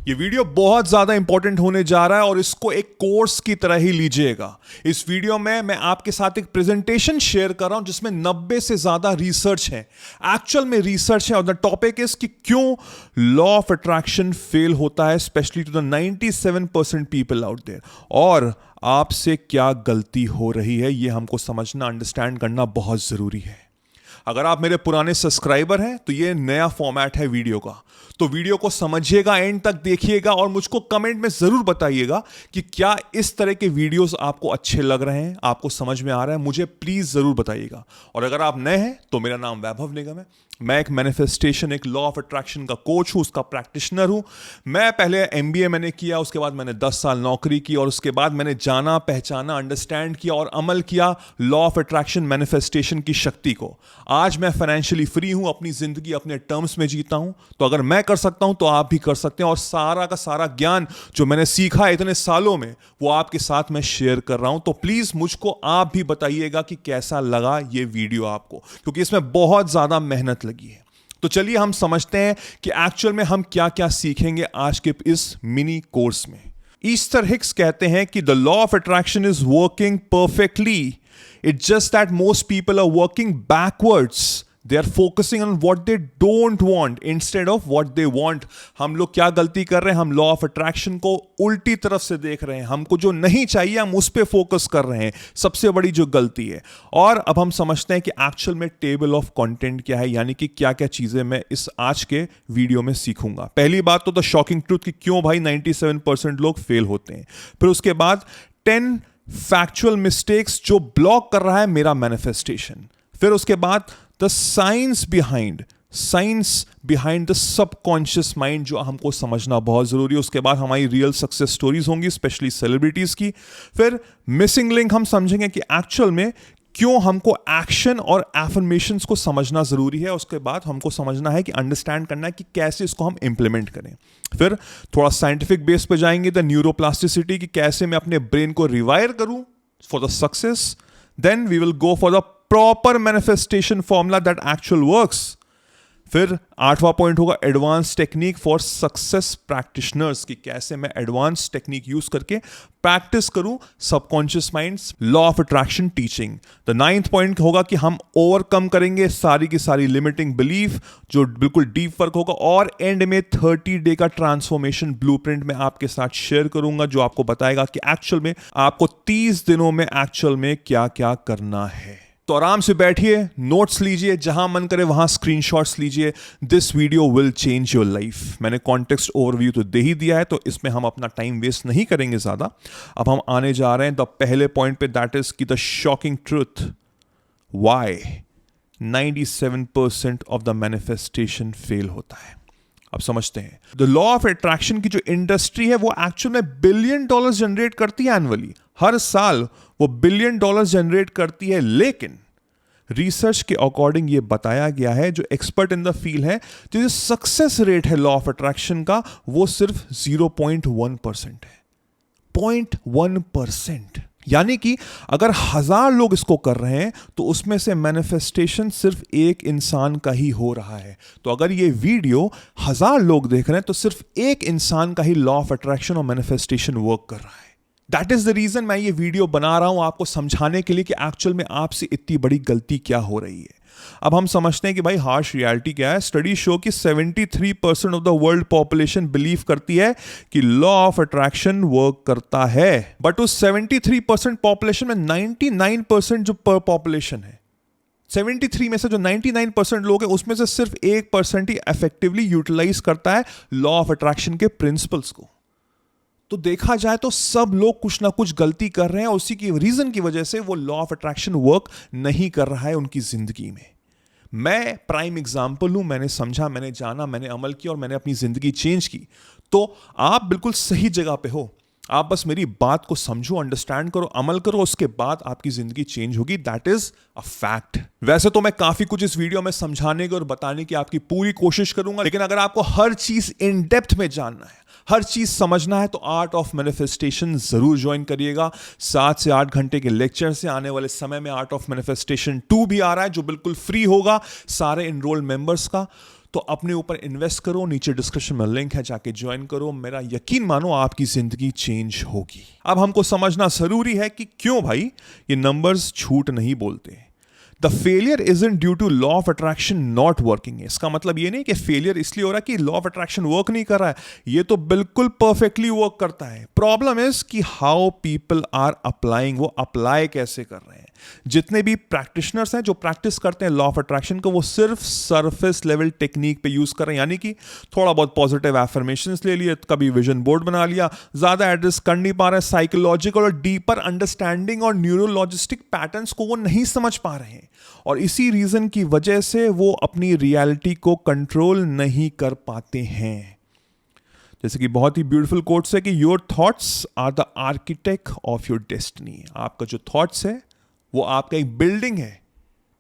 ये वीडियो बहुत ज्यादा इंपॉर्टेंट होने जा रहा है और इसको एक कोर्स की तरह ही लीजिएगा। इस वीडियो में मैं आपके साथ एक प्रेजेंटेशन शेयर कर रहा हूं जिसमें 90 से ज्यादा रिसर्च है, एक्चुअल में रिसर्च है। और द टॉपिक इज कि क्यों लॉ ऑफ अट्रैक्शन फेल होता है, specially to the 97% people out there, और आपसे क्या गलती हो रही है। ये हमको समझना, अंडरस्टैंड करना बहुत जरूरी है। अगर आप मेरे पुराने सब्सक्राइबर हैं तो ये नया फॉर्मेट है वीडियो का, तो वीडियो को समझिएगा, एंड तक देखिएगा और मुझको कमेंट में जरूर बताइएगा कि क्या इस तरह के वीडियोस आपको अच्छे लग रहे हैं, आपको समझ में आ रहा है। मुझे प्लीज जरूर बताइएगा। और अगर आप नए हैं तो मेरा नाम वैभव निगम है। मैं एक मैनिफेस्टेशन, एक लॉ ऑफ अट्रैक्शन का कोच हूं, उसका प्रैक्टिशनर हूं। मैं पहले MBA मैंने किया, उसके बाद मैंने 10 साल नौकरी की और उसके बाद मैंने जाना, पहचाना, अंडरस्टैंड किया और अमल किया लॉ ऑफ अट्रैक्शन, मैनिफेस्टेशन की शक्ति को। आज मैं फाइनेंशियली फ्री हूं, अपनी जिंदगी अपने टर्म्स में जीता हूं। तो अगर मैं कर सकता हूं तो आप भी कर सकते हैं। और सारा का सारा ज्ञान जो मैंने सीखा इतने सालों में, वो आपके साथ मैं शेयर कर रहा हूं। तो प्लीज मुझको आप भी बताइएगा कि कैसा लगा ये वीडियो आपको, क्योंकि इसमें बहुत ज्यादा मेहनत लगी है। तो चलिए हम समझते हैं कि एक्चुअल में हम क्या क्या सीखेंगे आज के इस मिनी कोर्स में। ईस्टर हिक्स कहते हैं कि the law of attraction is working perfectly, it's just that most people are working backwards. They are focusing on what they don't want instead of what they want. हम लोग क्या गलती कर रहे हैं? हम लॉ ऑफ अट्रैक्शन को उल्टी तरफ से देख रहे हैं। हमको जो नहीं चाहिए हम उस पर फोकस कर रहे हैं, सबसे बड़ी जो गलती है। और अब हम समझते हैं कि एक्चुअल में टेबल ऑफ कंटेंट क्या है, यानी कि क्या क्या चीजें मैं इस आज के वीडियो में सीखूंगा। पहली बात तो द शॉकिंग ट्रूथ कि क्यों भाई 97% लोग फेल होते हैं। फिर उसके बाद 10 फैक्चुअल मिस्टेक्स जो ब्लॉक कर रहा है मेरा मैनिफेस्टेशन। फिर उसके बाद the science behind the subconscious mind, जो हमको समझना बहुत जरूरी है। उसके बाद हमारी रियल सक्सेस स्टोरीज होंगी, स्पेशली सेलिब्रिटीज की। फिर मिसिंग लिंक हम समझेंगे कि एक्चुअल में क्यों हमको एक्शन और एफर्मेशंस को समझना जरूरी है। उसके बाद हमको समझना है कि अंडरस्टैंड करना है कि कैसे इसको हम इंप्लीमेंट करें। फिर थोड़ा साइंटिफिक बेस पे जाएंगे, द न्यूरोप्लास्टिसिटी, कि कैसे मैं अपने ब्रेन को रिवायर करूं for the success. Then we will go for the proper manifestation formula that actual works. फिर 8वां पॉइंट होगा advance technique for success practitioners, कि कैसे मैं एडवांस टेक्निक यूज करके प्रैक्टिस करूं subconscious minds law of attraction teaching. The 9th point होगा कि हम ओवरकम करेंगे सारी की सारी लिमिटिंग बिलीफ, जो बिल्कुल डीप वर्क होगा। और एंड में 30 डे का ट्रांसफॉर्मेशन ब्लूप्रिंट में आपके साथ शेयर करूंगा, जो आपको बताएगा कि एक्चुअल में आपको 30 दिनों में एक्चुअल में क्या क्या करना है। तो आराम से बैठिए, नोट्स लीजिए, जहां मन करे वहां स्क्रीनशॉट्स लीजिए। This video will change your life. मैंने कॉन्टेक्स्ट ओवरव्यू तो दे ही दिया है, तो इसमें हम अपना टाइम वेस्ट नहीं करेंगे ज्यादा। अब हम आने जा रहे हैं द पहले पॉइंट पे, दैट इज कि the shocking truth why 97% of the manifestation fail होता है। अब समझते हैं, द लॉ ऑफ अट्रैक्शन की जो इंडस्ट्री है वो एक्चुअल में $1 बिलियन जनरेट करती है एनुअली। हर साल वो $1 बिलियन जनरेट करती है। लेकिन रिसर्च के अकॉर्डिंग ये बताया गया है, जो एक्सपर्ट इन द फील्ड है, जो सक्सेस रेट है लॉ ऑफ अट्रैक्शन का, वो सिर्फ 0.1% है। 0.1%, यानी कि अगर 1000 लोग इसको कर रहे हैं तो उसमें से मैनिफेस्टेशन सिर्फ एक इंसान का ही हो रहा है। तो अगर ये वीडियो 1000 लोग देख रहे हैं तो सिर्फ एक इंसान का ही लॉ ऑफ अट्रैक्शन और मैनिफेस्टेशन वर्क कर रहा है। दैट इज द रीजन मैं ये वीडियो बना रहा हूं, आपको समझाने के लिए कि एक्चुअल में आपसे इतनी बड़ी गलती क्या हो रही है। अब हम समझते हैं कि भाई हार्श रियलिटी क्या है। स्टडी शो कि 73% of the world population believe करती है कि लॉ ऑफ अट्रैक्शन वर्क करता है। बट उस 73% पॉपुलेशन में 99% जो पर पॉपुलेशन है, 73 में से जो 99% लोग हैं, उसमें से सिर्फ 1% ही इफेक्टिवली यूटिलाइज करता है लॉ ऑफ अट्रैक्शन के प्रिंसिपल्स को। तो देखा जाए तो सब लोग कुछ ना कुछ गलती कर रहे हैं, उसी की रीजन की वजह से वो लॉ ऑफ अट्रैक्शन वर्क नहीं कर रहा है उनकी जिंदगी में। मैं प्राइम एग्जांपल हूं, मैंने समझा, मैंने जाना, मैंने अमल किया और मैंने अपनी जिंदगी चेंज की। तो आप बिल्कुल सही जगह पे हो। आप बस मेरी बात को समझो, अंडरस्टैंड करो, अमल करो, उसके बाद आपकी जिंदगी चेंज होगी। That is a fact. वैसे तो मैं काफी कुछ इस वीडियो में समझाने की और बताने की आपकी पूरी कोशिश करूंगा, लेकिन अगर आपको हर चीज इन डेप्थ में जानना है, हर चीज समझना है, तो आर्ट ऑफ मैनिफेस्टेशन जरूर ज्वाइन करिएगा। 7 से 8 घंटे के लेक्चर से आने वाले समय में आर्ट ऑफ मैनिफेस्टेशन 2 भी आ रहा है, जो बिल्कुल फ्री होगा सारे एनरोल्ड मेंबर्स का। तो अपने ऊपर इन्वेस्ट करो, नीचे डिस्क्रिप्शन में लिंक है, जाके ज्वाइन करो। मेरा यकीन मानो आपकी जिंदगी चेंज होगी। अब हमको समझना जरूरी है कि क्यों भाई ये नंबर्स झूठ नहीं बोलते। The failure isn't due to law of attraction not working. इसका मतलब ये नहीं कि फेलियर इसलिए हो रहा है कि लॉ ऑफ अट्रैक्शन वर्क नहीं कर रहा है, ये तो बिल्कुल परफेक्टली वर्क करता है। प्रॉब्लम इज कि हाउ पीपल आर अप्लाइंग, वो अप्लाई कैसे कर रहे हैं। जितने भी प्रैक्टिशनर्स हैं जो प्रैक्टिस करते हैं लॉ ऑफ अट्रैक्शन को, वो सिर्फ सरफेस लेवल टेक्निक पे यूज कर रहे हैं, यानी कि थोड़ा बहुत पॉजिटिव एफर्मेशंस ले लिए, कभी विजन बोर्ड बना लिया, ज्यादा एड्रेस कर नहीं पा रहे हैं साइकोलॉजिकल और डीपर अंडरस्टैंडिंग और न्यूरोलॉजिस्टिक पैटर्न्स को वो नहीं समझ पा रहे हैं, और इसी रीजन की वजह से वो अपनी रियलिटी को कंट्रोल नहीं कर पाते हैं। जैसे कि बहुत ही ब्यूटीफुल कोट्स है कि your thoughts are the architect of your destiny. आपका जो थॉट्स है वो आपका एक बिल्डिंग है।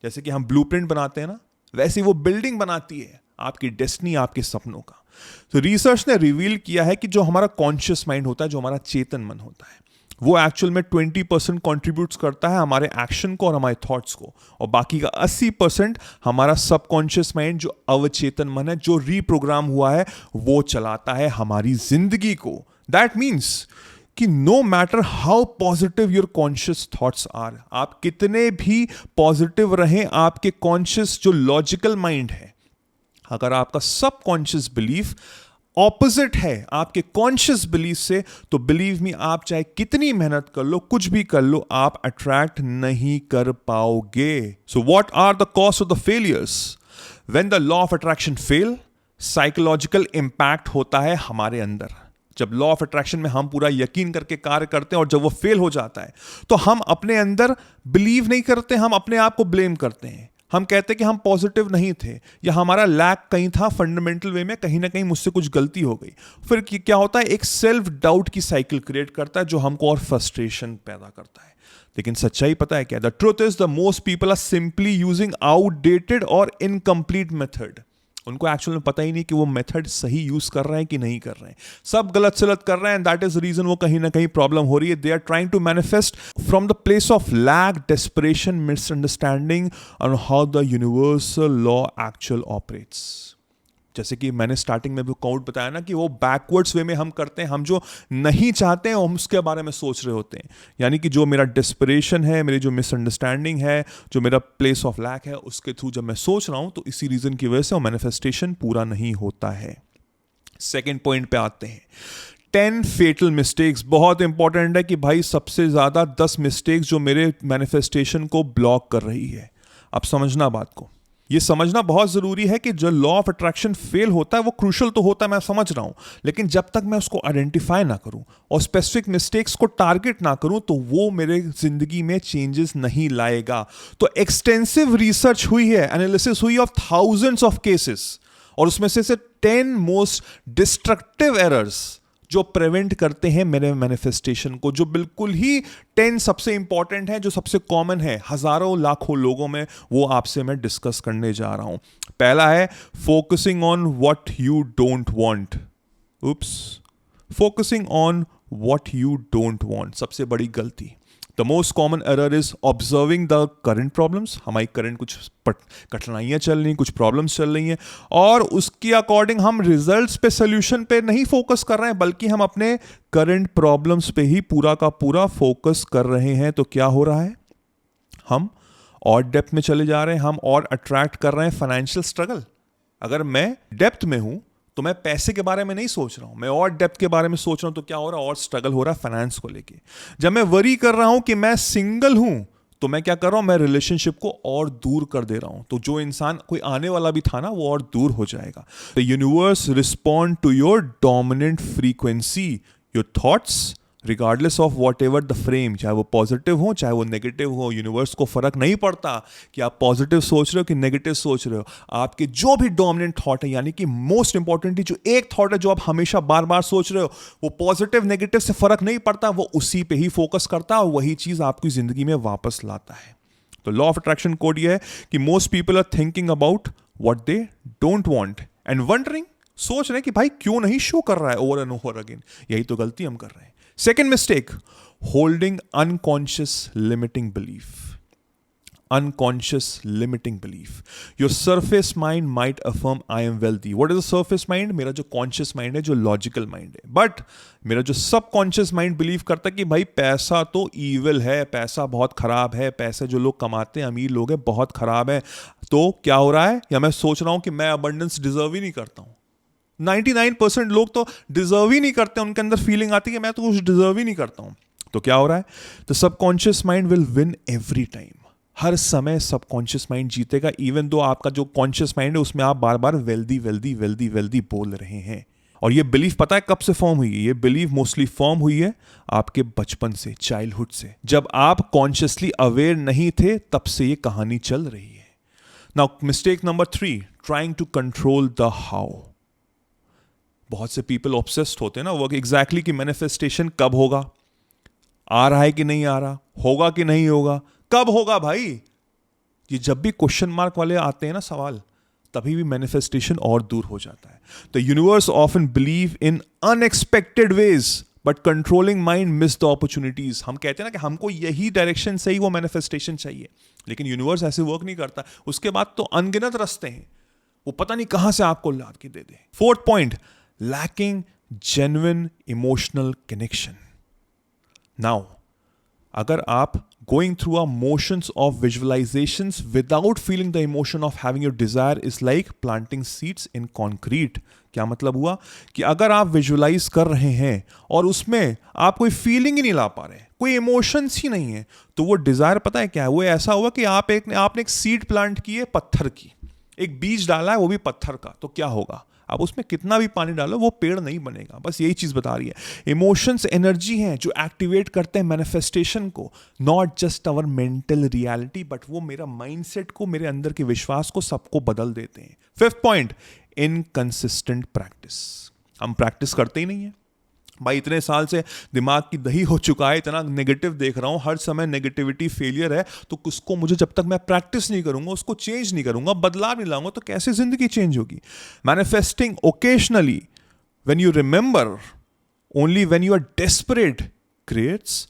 जैसे कि हम ब्लूप्रिंट बनाते हैं ना, वैसे वो बिल्डिंग बनाती है आपकी डेस्टिनी, आपके सपनों का। तो रिसर्च ने रिवील किया है कि जो हमारा कॉन्शियस माइंड होता है, जो हमारा चेतन मन होता है, वो एक्चुअल में 20% कॉन्ट्रीब्यूट्स करता है हमारे एक्शन को और हमारे थॉट्स को, और बाकी का 80% हमारा सबकॉन्शियस माइंड, जो अवचेतन मन है, जो रीप्रोग्राम हुआ है, वो चलाता है हमारी जिंदगी को। दैट मीन्स कि no matter how positive your conscious thoughts are, आप कितने भी पॉजिटिव रहें, आपके कॉन्शियस जो लॉजिकल माइंड है, अगर आपका सबकॉन्शियस बिलीफ ऑपोजिट है आपके कॉन्शियस बिलीफ से, तो बिलीव मी, आप चाहे कितनी मेहनत कर लो, कुछ भी कर लो, आप अट्रैक्ट नहीं कर पाओगे। So what are the cause of the failures? When the law of attraction fail, psychological impact होता है हमारे अंदर। जब लॉ ऑफ अट्रैक्शन में हम पूरा यकीन करके कार्य करते हैं और जब वो फेल हो जाता है, तो हम अपने अंदर बिलीव नहीं करते, हम अपने आप को ब्लेम करते हैं। हम कहते हैं कि हम पॉजिटिव नहीं थे, या हमारा लैक कहीं था फंडामेंटल वे में, कहीं ना कहीं मुझसे कुछ गलती हो गई। फिर क्या होता है, एक सेल्फ डाउट की साइकिल क्रिएट करता है, जो हमको और फ्रस्ट्रेशन पैदा करता है। लेकिन सच्चाई पता है क्या? The truth is the most people are simply using outdated और इनकम्प्लीट मेथड। उनको एक्चुअल में पता ही नहीं कि वो मेथड सही यूज कर रहे हैं कि नहीं कर रहे हैं, सब गलत सलत कर रहे हैं। दैट इज रीजन वो कहीं ना कहीं प्रॉब्लम हो रही है। They are trying to manifest from the place of lack, desperation, misunderstanding on how the universal law actual operates. जैसे कि मैंने स्टार्टिंग में भी काउंट बताया ना कि वो बैकवर्ड्स वे में हम करते हैं, हम जो नहीं चाहते हैं हम उसके बारे में सोच रहे होते हैं। यानी कि जो मेरा डिस्परेशन है, मेरी जो मिसअंडरस्टैंडिंग है, जो मेरा प्लेस ऑफ लैक है, उसके थ्रू जब मैं सोच रहा हूं, तो इसी रीजन की वजह से वो मैनिफेस्टेशन पूरा नहीं होता है। सेकेंड पॉइंट पे आते हैं, 10 फेटल मिस्टेक्स। बहुत इंपॉर्टेंट है कि भाई सबसे ज्यादा 10 मिस्टेक्स जो मेरे मैनिफेस्टेशन को ब्लॉक कर रही है। अब समझना बात को, ये समझना बहुत जरूरी है कि जो लॉ ऑफ अट्रैक्शन फेल होता है वो क्रूशल तो होता है, मैं समझ रहा हूं, लेकिन जब तक मैं उसको आइडेंटिफाई ना करूं और स्पेसिफिक मिस्टेक्स को टारगेट ना करूं, तो वो मेरे जिंदगी में चेंजेस नहीं लाएगा। तो एक्सटेंसिव रिसर्च हुई है, एनालिसिस हुई ऑफ थाउजेंड्स ऑफ केसेस, और उसमें से 10 मोस्ट डिस्ट्रक्टिव एरर्स जो प्रिवेंट करते हैं मेरे मैनिफेस्टेशन को, जो बिल्कुल ही 10 सबसे इंपॉर्टेंट है, जो सबसे कॉमन है हजारों लाखों लोगों में, वो आपसे मैं डिस्कस करने जा रहा हूं। पहला है focusing on what you don't want. Oops, focusing on what you don't want, सबसे बड़ी गलती। The most common error is observing the current problems. हमारी करंट कुछ कठिनाइयां चल रही हैं, कुछ प्रॉब्लम्स चल रही हैं, और उसके अकॉर्डिंग हम रिजल्ट्स पे, सोल्यूशन पे नहीं फोकस कर रहे हैं, बल्कि हम अपने करंट प्रॉब्लम्स पे ही पूरा का पूरा फोकस कर रहे हैं। तो क्या हो रहा है, हम और डेप्थ में चले जा रहे हैं, हम और अट्रैक्ट कर रहे हैं फाइनेंशियल स्ट्रगल। अगर मैं डेप्थ में हूं तो मैं पैसे के बारे में नहीं सोच रहा हूं, मैं और डेप्थ के बारे में सोच रहा हूं, तो क्या हो रहा है, और स्ट्रगल हो रहा है फाइनेंस को लेके। जब मैं वरी कर रहा हूं कि मैं सिंगल हूं, तो मैं क्या कर रहा हूं, मैं रिलेशनशिप को और दूर कर दे रहा हूं। तो जो इंसान कोई आने वाला भी था ना, वो और दूर हो जाएगा। The universe respond to your dominant frequency, your thoughts, regardless of whatever the frame, चाहे वो पॉजिटिव हो चाहे वो नेगेटिव हो। यूनिवर्स को फर्क नहीं पड़ता कि आप पॉजिटिव सोच रहे हो कि नेगेटिव सोच रहे हो। आपके जो भी डोमिनेंट थॉट है, यानी कि मोस्ट इंपॉर्टेंटली जो एक थॉट है जो आप हमेशा बार बार सोच रहे हो, वो पॉजिटिव नेगेटिव से फर्क नहीं पड़ता, वो उसी पे ही फोकस करता है और वही चीज आपकी जिंदगी में वापस लाता है। तो लॉ ऑफ अट्रैक्शन कोड ये है कि most people are thinking about what they don't want and wondering, सोच रहे हैं कि भाई क्यों नहीं शो कर रहा है ओवर एंड ओवर अगेन। यही तो गलती हम कर रहे हैं। Second mistake, holding unconscious limiting belief. unconscious limiting belief. Your surface mind might affirm I am wealthy. What is the surface mind? मेरा जो conscious mind है, जो logical mind है. But मेरा जो subconscious mind believe करता है कि भाई पैसा तो evil है, पैसा बहुत खराब है, पैसे जो लोग कमाते हैं, अमीर लोग हैं, बहुत खराब है. तो क्या हो रहा है? या मैं सोच रहा हूँ कि मैं abundance deserve ही नहीं करता हूँ. 99% लोग तो डिजर्व ही नहीं करते, उनके अंदर फीलिंग आती है कि मैं तो कुछ डिजर्व ही नहीं करता हूं. तो क्या हो रहा है? The subconscious mind will win every time. हर समय सबकॉन्शियस माइंड जीतेगा, इवन दो आपका जो कॉन्शियस माइंड है उसमें आप बार बार वेल्दी वेल्दी वेल्दी वेल्दी बोल रहे हैं. और ये बिलीफ पता है कब से फॉर्म हुई है? ये बिलीफ मोस्टली फॉर्म हुई है आपके बचपन से, चाइल्डहुड से. जब आप कॉन्शियसली अवेयर नहीं थे तब से ये कहानी चल रही है. Now mistake number 3, trying to control the how. बहुत से पीपल ऑब्सेस्ड होते हैं ना वो एग्जैक्टली कि मैनिफेस्टेशन कब होगा, आ रहा है कि नहीं आ रहा, होगा कि नहीं होगा, कब होगा भाई. ये जब भी क्वेश्चन मार्क वाले आते हैं ना सवाल, तभी भी मैनिफेस्टेशन और दूर हो जाता है. The universe often believe in unexpected ways but controlling mind miss the opportunities. हम कहते हैं ना कि हमको यही डायरेक्शन से ही वो मैनिफेस्टेशन चाहिए, लेकिन यूनिवर्स ऐसे वर्क नहीं करता. उसके बाद तो अनगिनत रास्ते हैं, वो पता नहीं कहां से आपको ला के दे दे. 4th point, lacking genuine emotional connection. Now, अगर आप going through a motions of visualizations without feeling the emotion of having your desire is like planting seeds in concrete. क्या मतलब हुआ कि अगर आप विजुलाइज कर रहे हैं और उसमें आप कोई फीलिंग ही नहीं ला पा रहे, कोई इमोशंस ही नहीं है, तो वो डिजायर पता है क्या है? वो ऐसा हुआ कि आपने एक सीड प्लांट की है पत्थर की, एक बीज डाला है वो भी पत्थर का. तो क्या होगा? आप उसमें कितना भी पानी डालो वो पेड़ नहीं बनेगा. बस यही चीज बता रही है. इमोशंस एनर्जी हैं जो एक्टिवेट करते हैं मैनिफेस्टेशन को, not just our mental reality, but वो मेरा माइंडसेट को, मेरे अंदर के विश्वास को, सबको बदल देते हैं. 5th point, inconsistent practice. हम प्रैक्टिस करते ही नहीं है भाई. इतने साल से दिमाग की दही हो चुका है, इतना नेगेटिव देख रहा हूं, हर समय नेगेटिविटी फेलियर है. तो उसको मुझे जब तक मैं प्रैक्टिस नहीं करूंगा, उसको चेंज नहीं करूंगा, बदलाव नहीं लाऊंगा, तो कैसे जिंदगी चेंज होगी? Manifesting occasionally when you remember only when you are desperate creates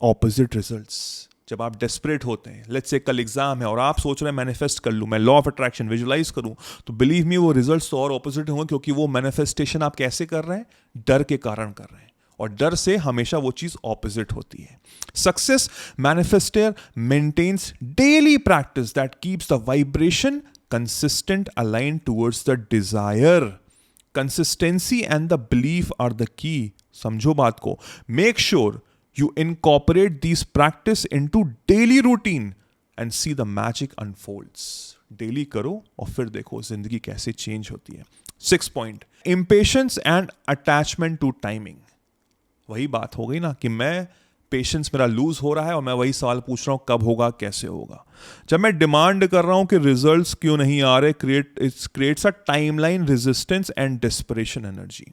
opposite results. जब आप डेस्परेट होते हैं, लेट्स से कल एग्जाम है और आप सोच रहे हैं मैनिफेस्ट कर लूं, मैं लॉ ऑफ अट्रैक्शन विजुलाइज करूं, तो बिलीव मी वो रिजल्ट्स तो और ऑपोजिट होंगे, क्योंकि वो मैनिफेस्टेशन आप कैसे कर रहे हैं? डर के कारण कर रहे हैं, और डर से हमेशा वो चीज ऑपोजिट होती है. Success manifester maintains daily practice that keeps the vibration consistent align towards the desire. Consistency and the belief are the key. समझो बात को. Make sure you incorporate these practice into daily routine and see the magic unfolds. Daily करो और फिर देखो जिंदगी कैसे change होती है. 6th point, impatience and attachment to timing. वही बात हो गई ना कि मैं पेशेंस मेरा लूज हो रहा है और मैं वही सवाल पूछ रहा हूं कब होगा, कैसे होगा. जब मैं डिमांड कर रहा हूं कि रिजल्ट्स क्यों नहीं आ रहे, creates a timeline resistance and desperation energy.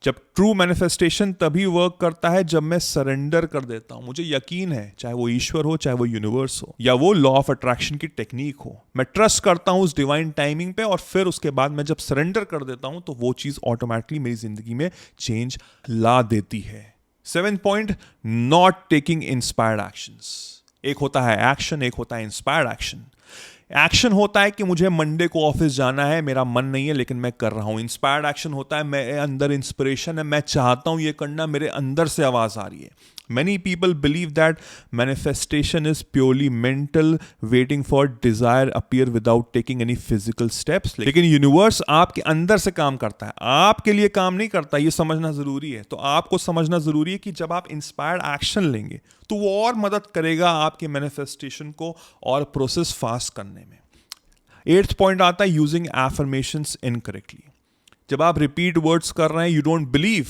जब ट्रू मैनिफेस्टेशन तभी वर्क करता है जब मैं सरेंडर कर देता हूं. मुझे यकीन है, चाहे वो ईश्वर हो, चाहे वो यूनिवर्स हो, या वो लॉ ऑफ अट्रैक्शन की टेक्निक हो, मैं ट्रस्ट करता हूं उस डिवाइन टाइमिंग पे, और फिर उसके बाद मैं जब सरेंडर कर देता हूं तो वो चीज ऑटोमेटिकली मेरी जिंदगी में चेंज ला देती है. 7th point, not taking inspired actions. एक होता है एक्शन, एक होता है इंस्पायर्ड एक्शन. एक्शन होता है कि मुझे मंडे को ऑफिस जाना है, मेरा मन नहीं है लेकिन मैं कर रहा हूं. इंस्पायर्ड एक्शन होता है मेरे अंदर इंस्पिरेशन है, मैं चाहता हूं ये करना, मेरे अंदर से आवाज आ रही है. Many people believe that manifestation is purely mental, waiting for desire appear without taking any physical steps. लेकिन यूनिवर्स आपके अंदर से काम करता है, आपके लिए काम नहीं करता. ये समझना जरूरी है. तो आपको समझना जरूरी है कि जब आप इंस्पायर्ड एक्शन लेंगे तो वो और मदद करेगा आपके मैनिफेस्टेशन को और प्रोसेस फास्ट करने में. 8th पॉइंट आता है यूजिंग एफर्मेशंस इनकरेक्टली. जब आप रिपीट वर्ड्स कर रहे हैं, यू डोंट बिलीव,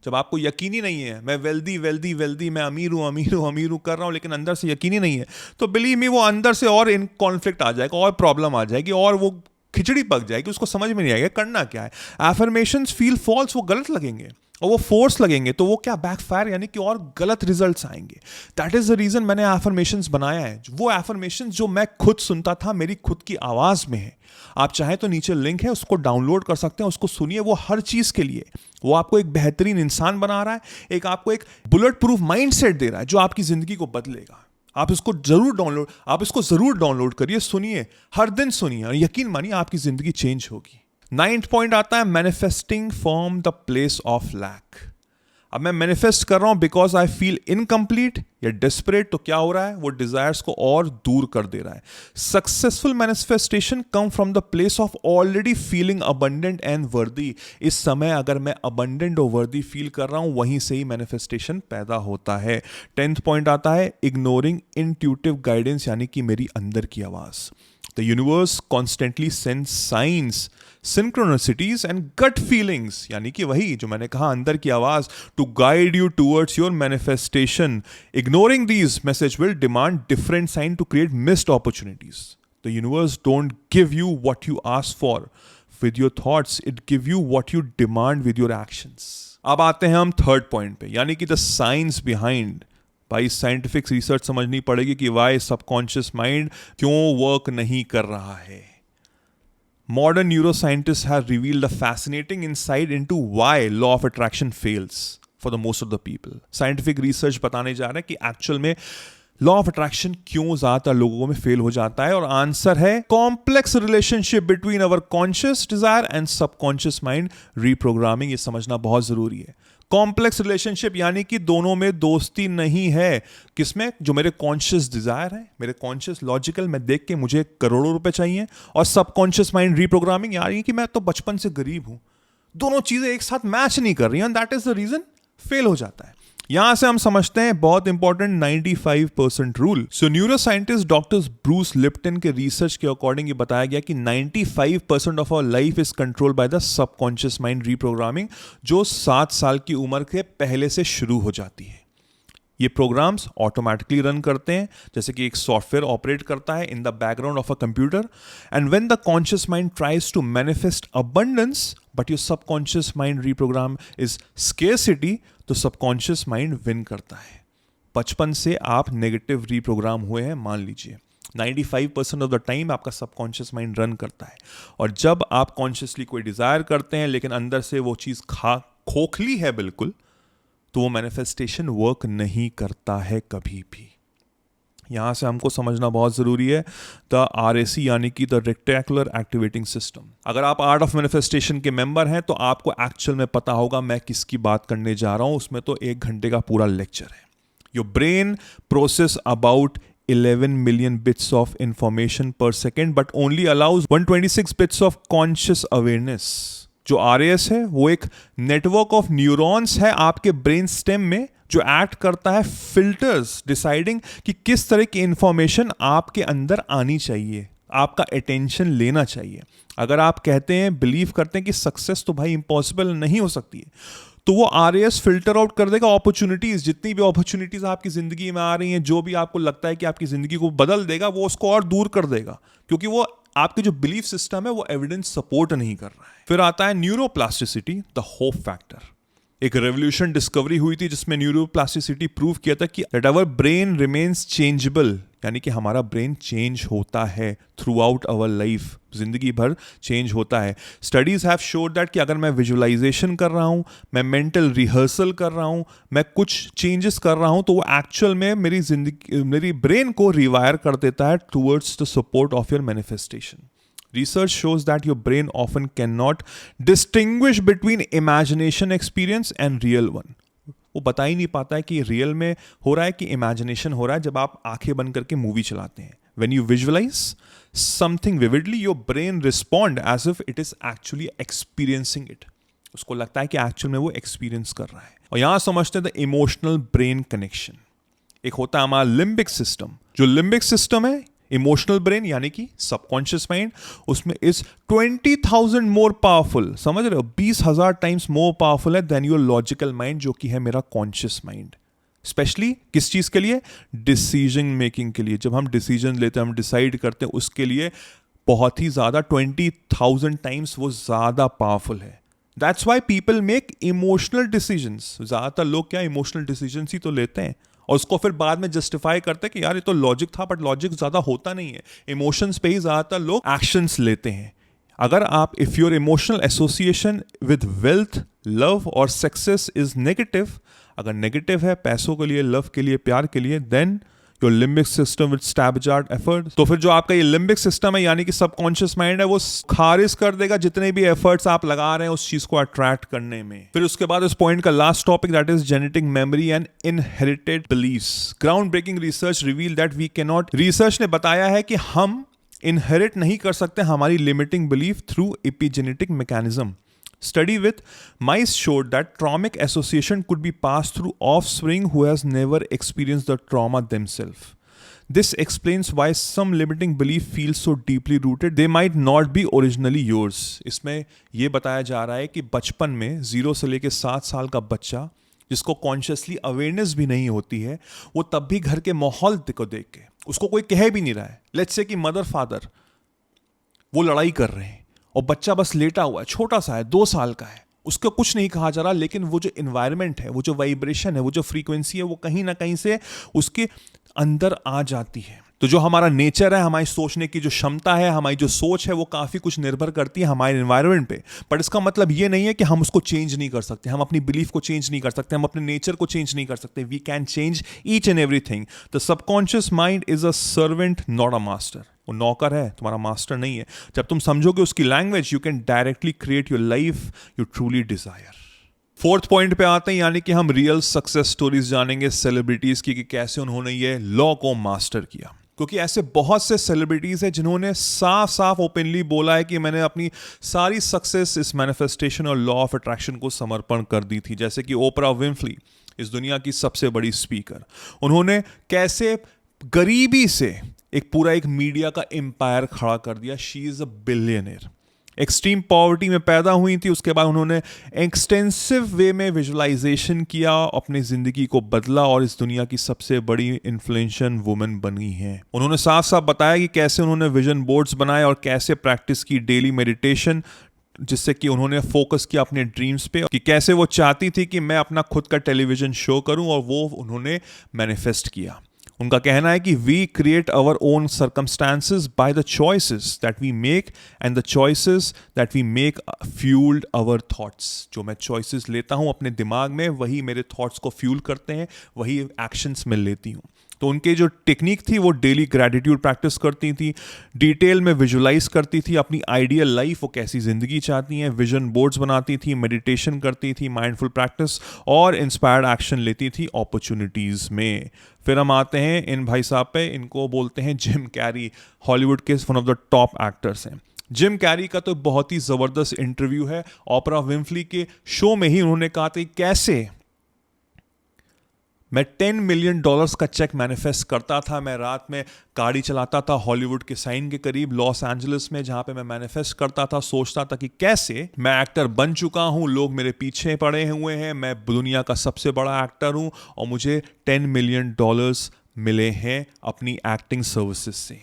जब आपको यकीन ही नहीं है, मैं वेल्दी वेल्दी वेल्दी, मैं अमीर हूं अमीर हूं अमीर हूं कर रहा हूं, लेकिन अंदर से यकीन ही नहीं है, तो बिलीव मी वो अंदर से और इन कॉन्फ्लिक्ट आ जाएगा, और प्रॉब्लम आ जाएगी, और वो खिचड़ी पक जाएगी, उसको समझ में नहीं आएगा करना क्या है. एफर्मेशंस फील फॉल्स, वो गलत लगेंगे और वो फोर्स लगेंगे, तो वो क्या बैकफायर, यानी कि और गलत रिजल्ट्स आएंगे. दैट इज द रीजन मैंने एफर्मेशंस बनाया है. वो एफर्मेशंस जो मैं खुद सुनता था, मेरी खुद की आवाज में है. आप चाहे तो नीचे लिंक है, उसको डाउनलोड कर सकते हैं, उसको सुनिए. वो हर चीज के लिए, वो आपको एक बेहतरीन इंसान बना रहा है, एक आपको एक बुलेट प्रूफ माइंडसेट दे रहा है जो आपकी जिंदगी को बदलेगा. आप इसको जरूर डाउनलोड करिए, सुनिए, हर दिन सुनिए और यकीन मानिए आपकी जिंदगी चेंज होगी। 9th पॉइंट आता है manifesting from the place of lack. अब मैं मैनिफेस्ट कर रहा हूं बिकॉज आई फील इनकम्प्लीट या डेस्परेट, तो क्या हो रहा है, वो डिजायर्स को और दूर कर दे रहा है। Successful manifestation come from the place of already feeling abundant and वर्दी। इस समय अगर मैं अबंडेंट और वर्दी फील कर रहा हूं, वहीं से ही मैनिफेस्टेशन पैदा होता है। 10th पॉइंट आता है इग्नोरिंग इंट्यूटिव गाइडेंस, यानी कि मेरी अंदर की आवाज। The universe constantly sends signs, synchronicities and gut feelings, यानी कि वही जो मैंने कहा अंदर की आवाज, to guide you towards your manifestation. Ignoring these message will demand different sign to create missed opportunities. The universe don't give you what you ask for with your thoughts, it give you what you demand with your actions. अब आते हैं हम 3rd point पे, यानी कि the science behind। भाई scientific research समझनी पड़ेगी कि वाई सबकॉन्शियस माइंड क्यों वर्क नहीं कर रहा है। Modern neuroscientist have revealed a fascinating insight into why law of attraction fails for the most of the people. Scientific research बताने जा रहे हैं कि एक्चुअल में लॉ ऑफ अट्रैक्शन क्यों ज्यादातर लोगों में फेल हो जाता है, और आंसर है complex relationship between our conscious desire and subconscious mind reprogramming. ये समझना बहुत जरूरी है। कॉम्प्लेक्स रिलेशनशिप यानी कि दोनों में दोस्ती नहीं है। किसमें? जो मेरे कॉन्शियस डिजायर है, मेरे कॉन्शियस लॉजिकल मैं देख के मुझे करोड़ों रुपए चाहिए, और सबकॉन्शियस माइंड रीप्रोग्रामिंग यानी कि मैं तो बचपन से गरीब हूं। दोनों चीजें एक साथ मैच नहीं कर रही हैं, that is the reason fail हो जाता है। यहां से हम समझते हैं बहुत important 95% rule. So neuroscientist doctor Bruce Lipton के रिसर्च के अकॉर्डिंग ये बताया गया कि 95% of our life is controlled by the subconscious mind reprogramming, जो 7 साल की उम्र के पहले से शुरू हो जाती है। ये प्रोग्राम्स ऑटोमेटिकली रन करते हैं, जैसे कि एक सॉफ्टवेयर ऑपरेट करता है in the background of a computer, and when the conscious mind tries to manifest abundance but your subconscious mind reprogram is scarcity, तो सबकॉन्शियस माइंड विन करता है। बचपन से आप नेगेटिव रीप्रोग्राम हुए हैं, मान लीजिए 95% ऑफ द टाइम आपका सबकॉन्शियस माइंड रन करता है, और जब आप कॉन्शियसली कोई डिजायर करते हैं लेकिन अंदर से वो चीज खोखली है बिल्कुल, तो वो मैनिफेस्टेशन वर्क नहीं करता है कभी भी। यहां से हमको समझना बहुत जरूरी है द RAC यानी कि द रेक्टेकुलर एक्टिवेटिंग सिस्टम। अगर आप आर्ट ऑफ मैनिफेस्टेशन के मेंबर हैं तो आपको एक्चुअल में पता होगा मैं किसकी बात करने जा रहा हूं। उसमें तो 1 घंटे का पूरा लेक्चर है। Your brain process about 11 million bits of information per second but only allows 126 bits of conscious awareness. जो RAS है वो एक नेटवर्क ऑफ न्यूरॉन्स है आपके ब्रेन स्टेम में, जो एक्ट करता है फिल्टर्स डिसाइडिंग कि किस तरह की इंफॉर्मेशन आपके अंदर आनी चाहिए, आपका अटेंशन लेना चाहिए। अगर आप कहते हैं, बिलीव करते हैं कि सक्सेस तो भाई इम्पॉसिबल नहीं हो सकती है, तो वो RAS फिल्टर आउट कर देगा अपॉर्चुनिटीज। जितनी भी अपॉर्चुनिटीज आपकी जिंदगी में आ रही हैं, जो भी आपको लगता है कि आपकी जिंदगी को बदल देगा, वो उसको और दूर कर देगा, क्योंकि वो आपके जो बिलीफ सिस्टम है वो एविडेंस सपोर्ट नहीं कर रहा है। फिर आता है न्यूरोप्लास्टिसिटी, द होप फैक्टर। एक रेवोल्यूशन डिस्कवरी हुई थी जिसमें न्यूरोप्लास्टिसिटी प्रूव किया था कि that our brain remains changeable, यानी कि हमारा ब्रेन चेंज होता है थ्रू आउट आवर लाइफ, जिंदगी भर चेंज होता है। स्टडीज हैव शोड दैट कि अगर मैं विजुअलाइजेशन कर रहा हूं, मैं मेंटल रिहर्सल कर रहा हूं, मैं कुछ चेंजेस कर रहा हूं, तो वो एक्चुअल में मेरी ब्रेन को रिवायर कर देता है towards the support of your manifestation. Research shows that your brain often cannot distinguish between imagination experience and real one. वो बता ही नहीं पाता है कि रियल में हो रहा है कि इमेजिनेशन हो रहा है जब आप आंखें बंद करके मूवी चलाते हैं। When you visualize something vividly, your brain respond as if it is actually experiencing it. उसको लगता है कि एक्चुअल में वो एक्सपीरियंस कर रहा है। और यहां समझते हैं द इमोशनल ब्रेन कनेक्शन। एक होता है हमारा लिम्बिक सिस्टम। जो लिम्बिक सिस्टम है, इमोशनल ब्रेन यानी कि सबकॉन्शियस माइंड, उसमें इज 20,000 मोर पावरफुल। समझ रहे हो? 20,000 टाइम्स मोर पावरफुल है देन योर लॉजिकल माइंड, जो कि है मेरा कॉन्शियस माइंड। स्पेशली किस चीज के लिए? डिसीजन मेकिंग के लिए। जब हम डिसीजन लेते हैं, हम डिसाइड करते हैं, उसके लिए बहुत ही ज्यादा 20,000 टाइम्स वो ज्यादा पावरफुल है। That's why people make emotional decisions. ज्यादातर लोग क्या इमोशनल डिसीजंस ही तो लेते हैं, और उसको फिर बाद में जस्टिफाई करते हैं कि यार ये तो लॉजिक था, बट लॉजिक ज्यादा होता नहीं है, इमोशंस पे ही ज्यादातर लोग एक्शंस लेते हैं। अगर आप if your emotional association with wealth, love और सक्सेस इज नेगेटिव, अगर नेगेटिव है पैसों के लिए, लव के लिए, प्यार के लिए, then your limbic system with स्टैबजार्ड एफर्ट। तो फिर जो आपका ये लिम्बिक सिस्टम है यानी कि सबकॉन्शियस माइंड है, वो खारिज कर देगा जितने भी एफर्ट्स आप लगा रहे हैं उस चीज को अट्रैक्ट करने में। फिर उसके बाद इस पॉइंट का last topic, that is genetic memory and inherited beliefs. Ground breaking research reveal that we can not, research ने बताया है कि हम इनहेरिट नहीं कर सकते हमारी limiting belief through epigenetic mechanism. Study with mice showed that traumatic association could be passed through offspring who has never experienced the trauma themselves. This explains why some limiting belief feels so deeply rooted. They might not be originally yours. इसमें ये बताया जा रहा है कि बचपन में 0 से लेकर 7 साल का बच्चा जिसको कॉन्शियसली अवेयरनेस भी नहीं होती है, वो तब भी घर के माहौल को देख के, उसको कोई कह भी नहीं रहा है, लेट्स से कि मदर फादर वो लड़ाई कर रहे हैं और बच्चा बस लेटा हुआ है, छोटा सा है, 2 साल का है, उसको कुछ नहीं कहा जा रहा, लेकिन वो जो इन्वायरमेंट है, वो जो वाइब्रेशन है, वो जो फ्रीक्वेंसी है, वो कहीं ना कहीं से उसके अंदर आ जाती है। तो जो हमारा नेचर है, हमारी सोचने की जो क्षमता है, हमारी जो सोच है, वो काफ़ी कुछ निर्भर करती है हमारे एनवायरनमेंट पे। पर इसका मतलब ये नहीं है कि हम उसको चेंज नहीं कर सकते, हम अपनी बिलीफ को चेंज नहीं कर सकते, हम अपने नेचर को चेंज नहीं कर सकते। We can change each and everything. The subconscious mind is a servant not a master. वो नौकर है, तुम्हारा मास्टर नहीं है। जब तुम समझोगे उसकी language, you can directly create your life you truly desire. 4th point पे आते हैं, यानी कि हम रियल सक्सेस स्टोरीज जानेंगे सेलिब्रिटीज की कि कैसे उन्होंने ये लॉ को मास्टर किया। क्योंकि ऐसे बहुत से सेलिब्रिटीज हैं जिन्होंने साफ साफ ओपनली बोला है कि मैंने अपनी सारी सक्सेस इस मैनिफेस्टेशन और लॉ ऑफ अट्रैक्शन को समर्पण कर दी थी। जैसे कि ओपरा विंफ्री, इस दुनिया की सबसे बड़ी स्पीकर, उन्होंने कैसे गरीबी से एक मीडिया का एम्पायर खड़ा कर दिया। She is a billionaire. Extreme poverty में पैदा हुई थी, उसके बाद उन्होंने एक्सटेंसिव वे में विजुअलाइजेशन किया, अपनी जिंदगी को बदला और इस दुनिया की सबसे बड़ी इन्फ्लुएंशियल वुमन बनी है। उन्होंने साफ साफ बताया कि कैसे उन्होंने विजन बोर्ड्स बनाए और कैसे प्रैक्टिस की डेली मेडिटेशन, जिससे कि उन्होंने फोकस किया अपने ड्रीम्स पे, कि कैसे वो चाहती थी कि मैं अपना खुद का टेलीविजन शो करूं, और वो उन्होंने मैनिफेस्ट किया। उनका कहना है कि we create our own circumstances by the choices that we make and the choices that we make fueled our thoughts. जो मैं चॉइसेस लेता हूं अपने दिमाग में, वही मेरे थॉट्स को फ्यूल करते हैं, वही एक्शंस में लेती हूं। तो उनकी जो टेक्निक थी, वो डेली ग्रेटिट्यूड प्रैक्टिस करती थी, डिटेल में विजुलाइज करती थी अपनी आइडियल लाइफ, वो कैसी जिंदगी चाहती हैं, विजन बोर्ड्स बनाती थी, मेडिटेशन करती थी, माइंडफुल प्रैक्टिस और इंस्पायर्ड एक्शन लेती थी अपॉर्चुनिटीज में। फिर हम आते हैं इन भाई साहब पे, इनको बोलते हैं जिम कैरी, हॉलीवुड के one of the top actors हैं। जिम कैरी का तो बहुत ही जबरदस्त इंटरव्यू है ओपरा विंफ्री के शो में ही। उन्होंने कहा था कैसे मैं $10 मिलियन का चेक मैनिफेस्ट करता था। मैं रात में गाड़ी चलाता था हॉलीवुड के साइन के करीब लॉस एंजलिस में, जहां पे मैं मैनिफेस्ट करता था, सोचता था कि कैसे मैं एक्टर बन चुका हूं, लोग मेरे पीछे पड़े हुए हैं, मैं दुनिया का सबसे बड़ा एक्टर हूं और मुझे $10 मिलियन मिले हैं अपनी एक्टिंग सर्विसेज से।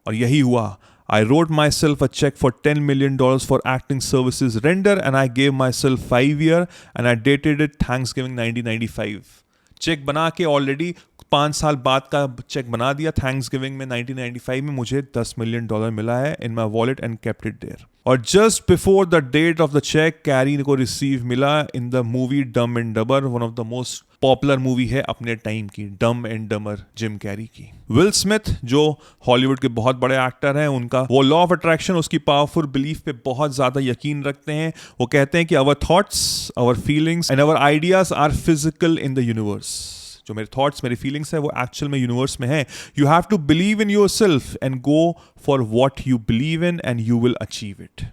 और यही हुआ। I wrote myself a check for $10 million for acting services render and I gave myself 5 years and I dated it Thanksgiving 1995। Check बना के ऑलरेडी 5 साल बाद का चेक बना दिया। थैंक्सगिविंग में 1995 में मुझे $10 मिलियन मिला है in my wallet and kept it there. और just before the date of the cheque, Carrey को रिसीव मिला in the movie Dumb and Dumber, one of the most popular movie है अपने टाइम की, Dumb and Dumber, Jim Carrey की। Will Smith जो Hollywood के बहुत बड़े एक्टर हैं, उनका वो लॉ ऑफ अट्रैक्शन, उसकी पावरफुल बिलीफ पे बहुत ज्यादा यकीन रखते हैं। वो कहते हैं कि our thoughts, our feelings and our ideas are physical in the universe. जो मेरे थॉट्स, मेरी फीलिंग्स है, वो एक्चुअल में यूनिवर्स में है। You have to believe in yourself and go for what you believe in and you will achieve it.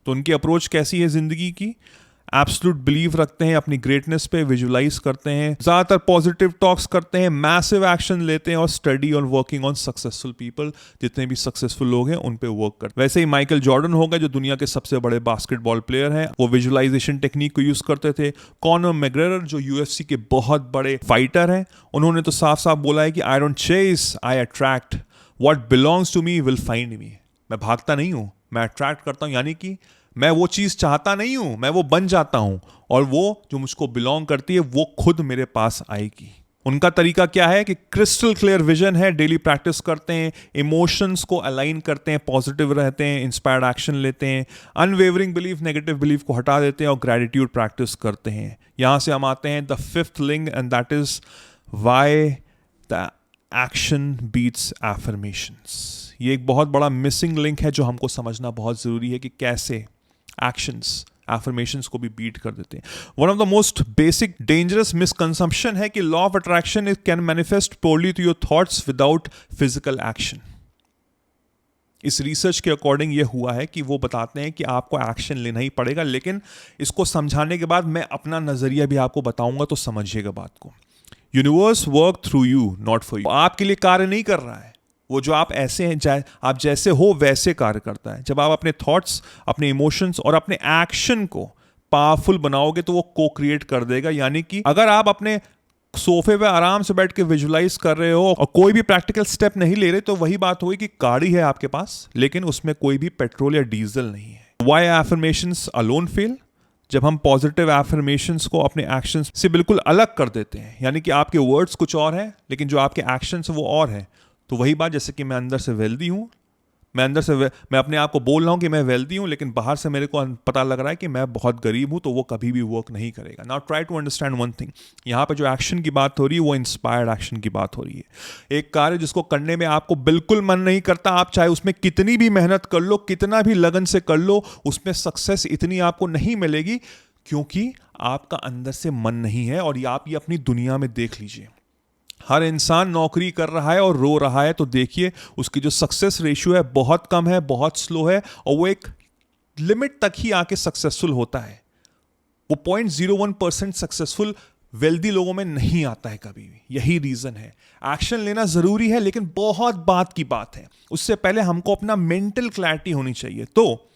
तो उनकी अप्रोच कैसी है जिंदगी की? एब्सोल्यूट बिलीव रखते हैं अपनी ग्रेटनेस पे, विजुलाइज करते हैं, ज्यादातर पॉजिटिव टॉक्स करते हैं, मैसिव एक्शन लेते हैं और स्टडी और वर्किंग ऑन सक्सेसफुल पीपल। जितने भी सक्सेसफुल लोग हैं उन पे वर्क करते हैं। वैसे ही माइकल जॉर्डन हो गए जो दुनिया के सबसे बड़े बास्केटबॉल प्लेयर हैं, वो विजुलाइजेशन टेक्निक को यूज करते थे। कॉनर मैकग्रेगर जो यूएफसी के बहुत बड़े फाइटर हैं, उन्होंने तो साफ साफ बोला है कि I don't chase, I attract, what belongs to me will find me. मैं भागता नहीं हूं, मैं अट्रैक्ट करता हूं, यानी कि मैं वो चीज चाहता नहीं हूं, मैं वो बन जाता हूं और वो जो मुझको बिलोंग करती है वो खुद मेरे पास आएगी। उनका तरीका क्या है कि क्रिस्टल क्लियर विजन है, डेली प्रैक्टिस करते हैं, इमोशंस को अलाइन करते हैं, पॉजिटिव रहते हैं, इंस्पायर्ड एक्शन लेते हैं, अनवेवरिंग बिलीफ, नेगेटिव बिलीफ को हटा देते हैं और ग्रेटिट्यूड प्रैक्टिस करते हैं। यहां से हम आते हैं the 5th link and that is why the action beats affirmations. ये एक बहुत बड़ा मिसिंग लिंक है जो हमको समझना बहुत ज़रूरी है कि कैसे एक्शंस एफर्मेशंस को भी बीट कर देते हैं। One of the most basic dangerous misconception है कि law of attraction it can manifest poorly to your thoughts without physical action. इस रिसर्च के अकॉर्डिंग ये हुआ है कि वो बताते हैं कि आपको एक्शन लेना ही पड़ेगा, लेकिन इसको समझाने के बाद मैं अपना नजरिया भी आपको बताऊंगा, तो समझिएगा बात को। Universe work through you not for you. आपके लिए कार्य नहीं कर रहा है, वो जो आप ऐसे हैं, आप जैसे हो वैसे कार्य करता है। जब आप अपने थॉट्स, अपने इमोशंस और अपने एक्शन को पावरफुल बनाओगे तो वो को क्रिएट कर देगा। यानी कि अगर आप अपने सोफे पे आराम से बैठ के विजुलाइज कर रहे हो और कोई भी प्रैक्टिकल स्टेप नहीं ले रहे, तो वही बात होगी कि गाड़ी है आपके पास लेकिन उसमें कोई भी पेट्रोल या डीजल नहीं है। Why affirmations alone fail? जब हम पॉजिटिव एफर्मेशंस को अपने एक्शंस से बिल्कुल अलग कर देते हैं, यानी कि आपके वर्ड्स कुछ और हैं लेकिन जो आपके एक्शंस वो और हैं, तो वही बात जैसे कि मैं अंदर से वेल्दी हूँ, मैं अपने आप को बोल रहा हूँ कि मैं वेल्दी हूँ, लेकिन बाहर से मेरे को पता लग रहा है कि मैं बहुत गरीब हूँ, तो वो कभी भी वर्क नहीं करेगा। Now try to understand one thing. यहाँ पे जो एक्शन की बात हो रही है वो इंस्पायर्ड एक्शन की बात हो रही है। एक कार्य जिसको करने में आपको बिल्कुल मन नहीं करता, आप चाहे उसमें कितनी भी मेहनत कर लो, कितना भी लगन से कर लो, उसमें सक्सेस इतनी आपको नहीं मिलेगी क्योंकि आपका अंदर से मन नहीं है। और आप ये अपनी दुनिया में देख लीजिए, हर इंसान नौकरी कर रहा है और रो रहा है, तो देखिए उसकी जो सक्सेस रेशियो है बहुत कम है, बहुत स्लो है, और वो एक लिमिट तक ही आके सक्सेसफुल होता है। वो 0.01% सक्सेसफुल वेल्दी लोगों में नहीं आता है कभी भी। यही रीजन है। एक्शन लेना जरूरी है लेकिन बहुत बात की बात है, उससे पहले हमको अपना मेंटल क्लैरिटी होनी चाहिए। तो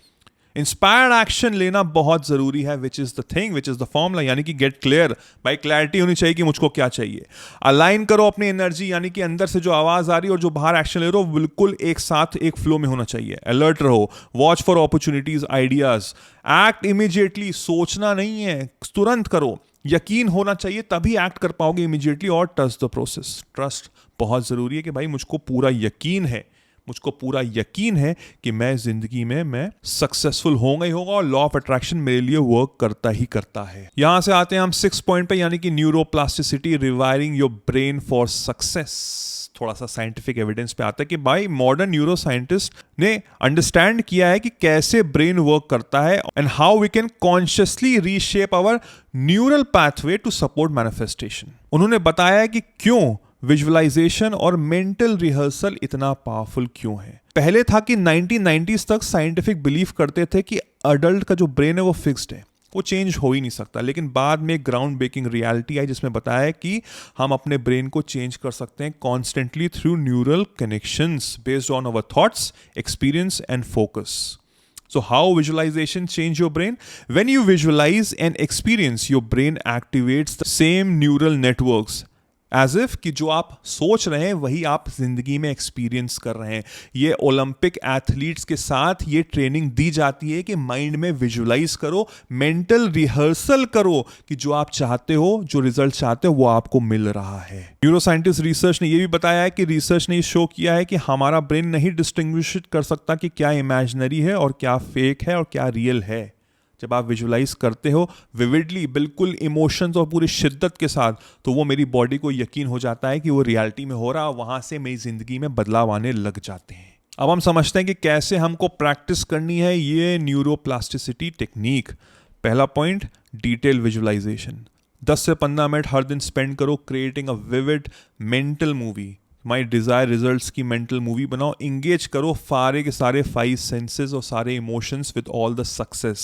इंस्पायर्ड एक्शन लेना बहुत जरूरी है, which is the thing, which is the formula, यानी कि गेट क्लियर, भाई क्लैरिटी होनी चाहिए कि मुझको क्या चाहिए। अलाइन करो अपनी एनर्जी, यानी कि अंदर से जो आवाज आ रही है और जो बाहर एक्शन ले रहे हो बिल्कुल एक साथ एक फ्लो में होना चाहिए। अलर्ट रहो, watch for opportunities, ideas, act immediately, सोचना नहीं है, तुरंत करो, यकीन होना चाहिए तभी एक्ट कर पाओगे इमीडिएटली, और ट्रस्ट द प्रोसेस। ट्रस्ट बहुत जरूरी है कि भाई मुझको पूरा यकीन है कि मैं जिंदगी में मैं सक्सेसफुल होगा ही होगा, और लॉ ऑफ अट्रैक्शन मेरे लिए वर्क करता ही करता है। यहां से आते हैं हम 6 पॉइंट पे, यानी कि neuroplasticity, rewiring your brain for success. थोड़ा सा साइंटिफिक एविडेंस पे आता है कि भाई मॉडर्न न्यूरो साइंटिस्ट ने अंडरस्टैंड किया है कि कैसे ब्रेन वर्क करता है and how we can consciously reshape our neural pathway to support manifestation. उन्होंने बताया है कि क्यों विजुअलाइजेशन और मेंटल रिहर्सल इतना पावरफुल क्यों है। पहले था कि 1990s तक साइंटिफिक बिलीव करते थे कि अडल्ट का जो ब्रेन है वो फिक्स्ड है, वो चेंज हो ही नहीं सकता, लेकिन बाद में ग्राउंड ब्रेकिंग रियलिटी आई जिसमें बताया कि हम अपने ब्रेन को चेंज कर सकते हैं constantly through neural connections based on our thoughts, experience and focus. So how visualization change your brain? When you visualize and experience, your brain activates the same neural networks as if कि जो आप सोच रहे हैं वही आप जिंदगी में एक्सपीरियंस कर रहे हैं। ये ओलंपिक एथलीट्स के साथ ये ट्रेनिंग दी जाती है कि माइंड में विजुलाइज करो, मेंटल रिहर्सल करो कि जो आप चाहते हो, जो रिजल्ट चाहते हो वो आपको मिल रहा है। न्यूरो साइंटिस्ट रिसर्च ने ये भी बताया है कि रिसर्च ने ये शो किया है कि हमारा ब्रेन नहीं डिस्टिंग्विश कर सकता कि क्या इमेजिनरी है और क्या फेक है और क्या रियल है। जब आप विजुलाइज करते हो विविडली, बिल्कुल इमोशंस और पूरी शिद्दत के साथ, तो वो मेरी बॉडी को यकीन हो जाता है कि वो रियलिटी में हो रहा है, वहां से मेरी जिंदगी में बदलाव आने लग जाते हैं। अब हम समझते हैं कि कैसे हमको प्रैक्टिस करनी है ये न्यूरोप्लास्टिसिटी टेक्निक। पहला पॉइंट, डिटेल विजुलाइजेशन। 10 से 15 मिनट हर दिन स्पेंड करो creating a vivid mental movie. My desire results की मेंटल मूवी बनाओ, इंगेज करो सारे के सारे 5 सेंसेस और सारे emotions with all the success.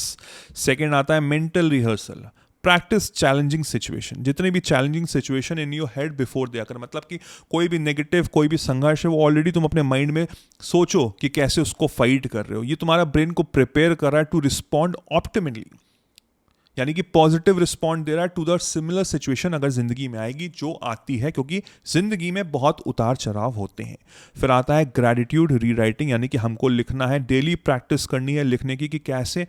Second आता है mental rehearsal. Practice challenging situation, जितने भी challenging situation in your head before they occur, मतलब कि कोई भी नेगेटिव, कोई भी संघर्ष है वो ऑलरेडी तुम अपने माइंड में सोचो कि कैसे उसको फाइट कर रहे हो। ये तुम्हारा ब्रेन को प्रिपेयर कर रहा है टू रिस्पॉन्ड ऑप्टिमली, यानी कि पॉजिटिव रिस्पॉन्ड दे रहा है टू द सिमिलर सिचुएशन अगर जिंदगी में आएगी, जो आती है, क्योंकि जिंदगी में बहुत उतार चढ़ाव होते हैं। फिर आता है ग्रैटिट्यूड रीराइटिंग, यानी कि हमको लिखना है, डेली प्रैक्टिस करनी है लिखने की कि कैसे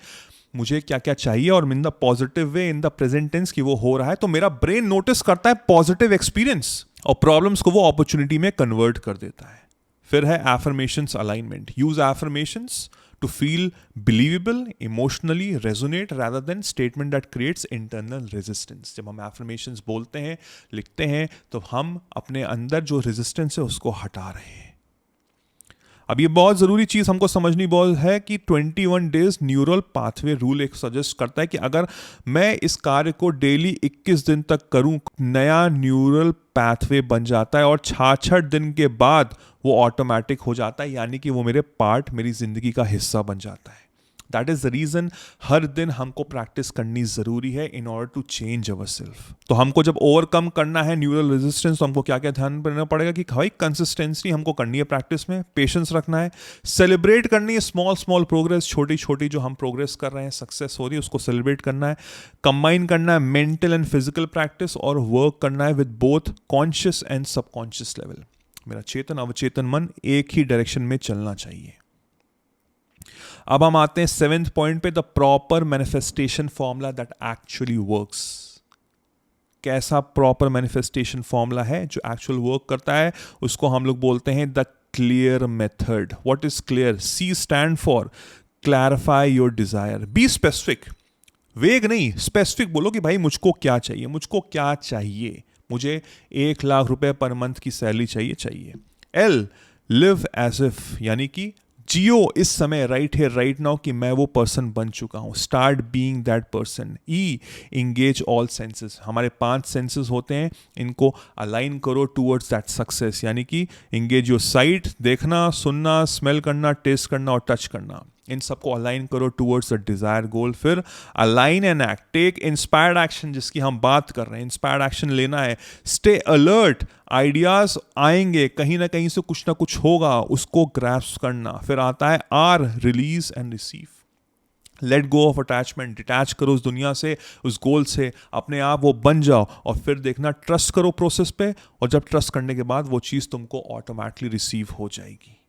मुझे क्या क्या चाहिए और in the positive way, in the present tense कि वो हो रहा है, तो मेरा ब्रेन नोटिस करता है पॉजिटिव एक्सपीरियंस और प्रॉब्लम्स को वो अपॉर्चुनिटी में कन्वर्ट कर देता है। फिर है affirmations alignment. Use affirmations to feel believable, emotionally resonate rather than statement that creates internal resistance. जब हम affirmations बोलते हैं, लिखते हैं, तो हम अपने अंदर जो resistance है उसको हटा रहे हैं. अब ये बहुत ज़रूरी चीज़ हमको समझनी बहुत है कि 21 डेज न्यूरल पाथवे रूल एक सजेस्ट करता है कि अगर मैं इस कार्य को डेली 21 दिन तक करूं, नया न्यूरल पाथवे बन जाता है और 66 दिन के बाद वो ऑटोमेटिक हो जाता है, यानी कि वो मेरे पार्ट, मेरी ज़िंदगी का हिस्सा बन जाता है. दैट इज़ द रीज़न हर दिन हमको प्रैक्टिस करनी ज़रूरी है in order to change our self. तो हमको जब ओवरकम करना है न्यूरल रेजिस्टेंस, तो हमको क्या क्या ध्यान देना पड़ेगा कि भाई कंसिस्टेंसी हमको करनी है प्रैक्टिस में, पेशेंस रखना है, सेलिब्रेट करनी है स्मॉल प्रोग्रेस, छोटी छोटी जो हम प्रोग्रेस कर रहे हैं, सक्सेस हो रही है, उसको सेलिब्रेट करना है, कंबाइन करना है मेंटल एंड फिजिकल प्रैक्टिस, और वर्क करना है with both conscious and subconscious level. मेरा चेतन अवचेतन मन एक ही डायरेक्शन में चलना चाहिए. अब हम आते हैं 7th पॉइंट पे, the proper manifestation formula that actually works. कैसा प्रॉपर मैनिफेस्टेशन फॉर्मूला है जो एक्चुअल वर्क करता है, उसको हम लोग बोलते हैं the clear method. What is clear? C stand for clarify your desire. Be specific, वेग नहीं, स्पेसिफिक बोलो कि भाई मुझको क्या चाहिए, मुझको क्या चाहिए. मुझे 1 लाख रुपए पर मंथ की सैलरी चाहिए. L लिव एज इफ, यानी कि जियो इस समय, राइट है राइट नाउ, कि मैं वो पर्सन बन चुका हूं. Start being that person. E engage all senses. हमारे 5 सेंसेस होते हैं, इनको अलाइन करो टूवर्ड्स दैट सक्सेस, यानी कि इंगेज योर साइट, देखना, सुनना, स्मेल करना, टेस्ट करना और टच करना. इन सबको अलाइन करो टूवर्ड्स द डिजायर गोल. फिर align and act, take inspired action, जिसकी हम बात कर रहे हैं, इंस्पायर्ड एक्शन लेना है. स्टे अलर्ट, आइडियाज आएंगे, कहीं ना कहीं से कुछ ना कुछ होगा, उसको ग्रैस्प करना. फिर आता है R, release and receive. Let go of attachment, detach करो उस दुनिया से, उस गोल से, अपने आप वो बन जाओ. और फिर देखना, ट्रस्ट करो प्रोसेस पे, और जब ट्रस्ट करने के बाद वो चीज तुमको ऑटोमेटिकली रिसीव हो जाएगी.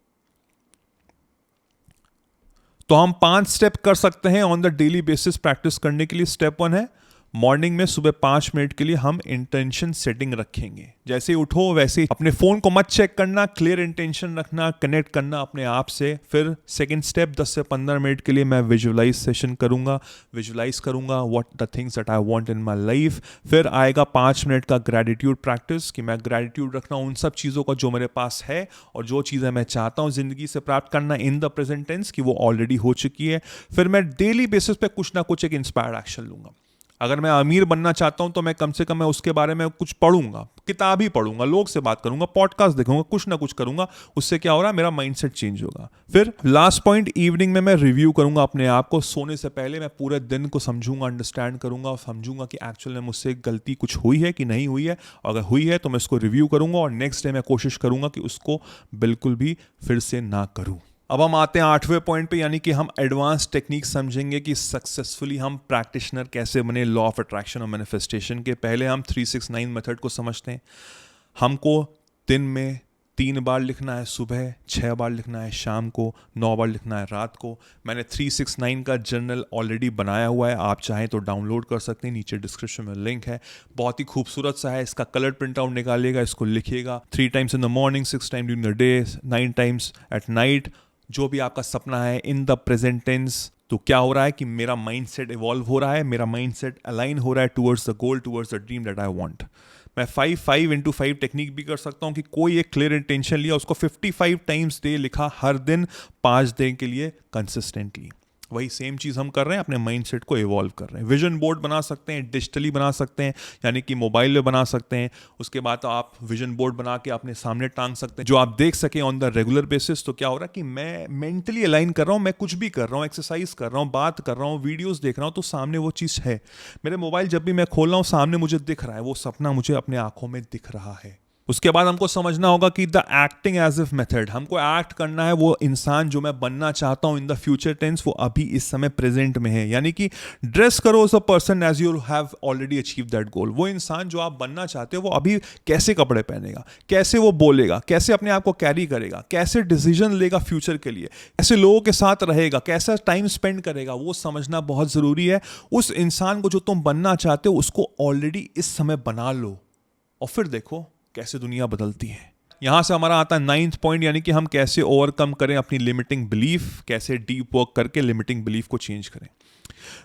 तो हम 5 स्टेप कर सकते हैं on the daily basis practice करने के लिए. स्टेप 1 है, मॉर्निंग में सुबह 5 मिनट के लिए हम इंटेंशन सेटिंग रखेंगे. जैसे ही उठो वैसे ही अपने फोन को मत चेक करना, क्लियर इंटेंशन रखना, कनेक्ट करना अपने आप से. फिर सेकंड स्टेप, 10 से 15 मिनट के लिए मैं विजुअलाइज सेशन करूंगा, विजुअलाइज करूंगा what the things that I want in my life. फिर आएगा 5 मिनट का ग्रेटिट्यूड प्रैक्टिस, कि मैं ग्रेटिट्यूड रखना उन सब चीज़ों का जो मेरे पास है, और जो चीज़ें मैं चाहता हूँ ज़िंदगी से प्राप्त करना इन द प्रेजेंट टेंस, कि वो ऑलरेडी हो चुकी है. फिर मैं डेली बेसिस पे कुछ ना कुछ एक इंस्पायर्ड एक्शन लूंगा. अगर मैं अमीर बनना चाहता हूं तो मैं कम से कम मैं उसके बारे में कुछ पढ़ूंगा, किताब ही पढ़ूंगा, लोग से बात करूंगा, पॉडकास्ट देखूंगा, कुछ ना कुछ करूंगा. उससे क्या हो रहा है, मेरा माइंडसेट चेंज होगा. फिर लास्ट पॉइंट, इवनिंग में मैं रिव्यू करूंगा अपने आप को. सोने से पहले मैं पूरे दिन को समझूंगा, अंडरस्टैंड करूंगा, और समझूंगा कि एक्चुअल में मुझसे गलती कुछ हुई है कि नहीं हुई है. अगर हुई है तो मैं उसको रिव्यू करूंगा, और नेक्स्ट डे मैं कोशिश करूंगा कि उसको बिल्कुल भी फिर से ना करूं. अब हम आते हैं 8वें पॉइंट पे, यानी कि हम एडवांस टेक्निक समझेंगे कि सक्सेसफुली हम प्रैक्टिशनर कैसे बने लॉ ऑफ अट्रैक्शन और मैनिफेस्टेशन के. पहले हम 369 मेथड को समझते हैं. हमको दिन में 3 बार लिखना है, सुबह 6 बार लिखना है, शाम को 9 बार लिखना है, रात को. मैंने 369 का जर्नल ऑलरेडी बनाया हुआ है, आप चाहें तो डाउनलोड कर सकते हैं, नीचे डिस्क्रिप्शन में लिंक है. बहुत ही खूबसूरत सा है. इसका कलर प्रिंट आउट निकालिएगा, इसको लिखिएगा. 3 times in the morning, 6 times during the day, 9 times at night. जो भी आपका सपना है इन द प्रेजेंट टेंस. तो क्या हो रहा है कि मेरा माइंडसेट इवॉल्व हो रहा है, मेरा माइंडसेट अलाइन हो रहा है towards the goal, towards the dream that I want. मैं 5 टेक्निक भी कर सकता हूं कि कोई एक क्लियर इंटेंशन लिया, उसको 55 टाइम्स डे लिखा, हर दिन 5 दिन के लिए कंसिस्टेंटली. वही सेम चीज़ हम कर रहे हैं, अपने माइंडसेट को इवॉल्व कर रहे हैं. विजन बोर्ड बना सकते हैं, डिजिटली बना सकते हैं, यानी कि मोबाइल में बना सकते हैं. उसके बाद तो आप विजन बोर्ड बना के अपने सामने टांग सकते हैं, जो आप देख सकें ऑन द रेगुलर बेसिस. तो क्या हो रहा है कि मैं मेंटली अलाइन कर रहा हूँ, मैं कुछ भी कर रहा हूँ, एक्सरसाइज कर रहा हूँ, बात कर रहा हूँ, वीडियोस देख रहा हूँ, तो सामने वो चीज़ है. मेरे मोबाइल जब भी मैं खोल रहा हूँ, सामने मुझे दिख रहा है, वो सपना मुझे अपने आंखों में दिख रहा है. उसके बाद हमको समझना होगा कि the acting as if method, हमको एक्ट करना है वो इंसान जो मैं बनना चाहता हूं इन द फ्यूचर टेंस, वो अभी इस समय प्रेजेंट में है. यानी कि ड्रेस करो as a person as you have already achieve that goal. वो इंसान जो आप बनना चाहते हो वो अभी कैसे कपड़े पहनेगा, कैसे वो बोलेगा, कैसे अपने आप को कैरी करेगा, कैसे डिसीजन लेगा फ्यूचर के लिए, कैसे लोगों के साथ रहेगा, कैसा टाइम स्पेंड करेगा, वो समझना बहुत जरूरी है. उस इंसान को जो तुम बनना चाहते हो उसको ऑलरेडी इस समय बना लो, और फिर देखो कैसे दुनिया बदलती है. यहां से हमारा आता है 9th पॉइंट, यानी कि हम कैसे ओवरकम करें अपनी लिमिटिंग बिलीफ, कैसे डीप वर्क करके लिमिटिंग बिलीफ को चेंज करें।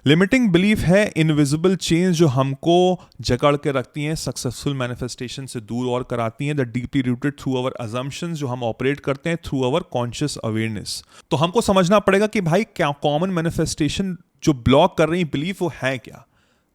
लिमिटिंग बिलीफ है इनविजिबल चेंज जो हमको जकड़ के रखती हैं, सक्सेसफुल मैनिफेस्टेशन से दूर और कराती हैं। The deeply rooted through our assumptions, जो हम ऑपरेट करते हैं थ्रू अवर कॉन्शियस अवेयरनेस। तो हमको समझना पड़ेगा कि भाई क्या कॉमन मैनिफेस्टेशन जो ब्लॉक कर रही बिलीफ वो है क्या।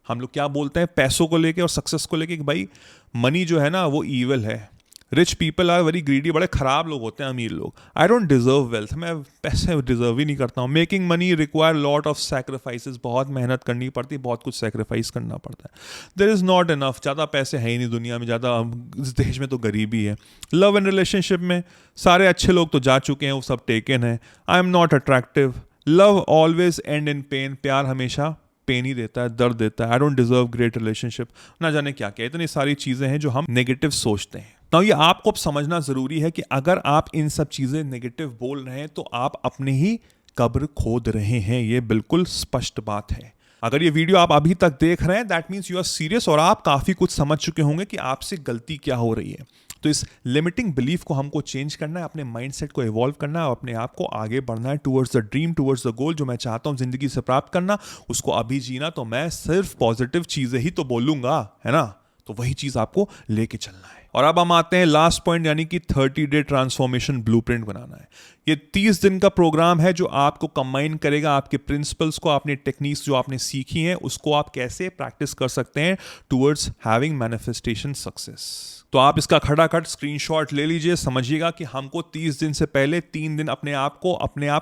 हम लोग क्या बोलते हैं पैसों को लेके और सक्सेस को लेके कि भाई मनी जो है ना वो ईविल है, rich people are very greedy, बड़े खराब लोग होते हैं अमीर लोग। आई डोंट डिजर्व वेल्थ, मैं पैसे डिजर्व ही नहीं करता हूँ। Making money require lot of sacrifices, बहुत मेहनत करनी पड़ती है, बहुत कुछ सैक्रिफाइस करना पड़ता है। देयर इज नॉट इनफ, ज़्यादा पैसे है ही नहीं दुनिया में, ज़्यादा इस देश में तो गरीबी है। लव एंड रिलेशनशिप में सारे अच्छे लोग तो जा चुके हैं, वो सब टेकन है। I am not attractive, love always and in pen, प्यार हमेशा पेन ही देता है, दर्द देता है। I don't deserve great relationship, ना जाने क्या क्या, इतनी सारी चीज़ें हैं जो हम नेगेटिव सोचते हैं। तो ये आपको अब समझना जरूरी है कि अगर आप इन सब चीजें नेगेटिव बोल रहे हैं तो आप अपने ही कब्र खोद रहे हैं, ये बिल्कुल स्पष्ट बात है। अगर ये वीडियो आप अभी तक देख रहे हैं that means you are serious और आप काफी कुछ समझ चुके होंगे कि आपसे गलती क्या हो रही है। तो इस लिमिटिंग बिलीफ को हमको चेंज करना है, अपने माइंडसेट को इवॉल्व करना है और अपने आप को आगे बढ़ना है towards the dream, towards the goal जो मैं चाहता हूं जिंदगी से प्राप्त करना, उसको अभी जीना। तो मैं सिर्फ पॉजिटिव चीजें ही तो बोलूंगा, है ना, तो वही चीज आपको लेके चलना है। और अब हम आते हैं लास्ट पॉइंट, यानी कि 30 डे ट्रांसफॉर्मेशन ब्लूप्रिंट बनाना है। ये 30 दिन का प्रोग्राम है जो आपको कंबाइन करेगा आपके प्रिंसिपल्स को, आपने टेक्निक्स जो आपने सीखी हैं उसको आप कैसे प्रैक्टिस कर सकते हैं टुवर्ड्स हैविंग मैनिफेस्टेशन सक्सेस। तो आप इसका खटाखट स्क्रीनशॉट ले लीजिए, समझिएगा कि हमको 30 दिन से पहले 3 दिन अपने आप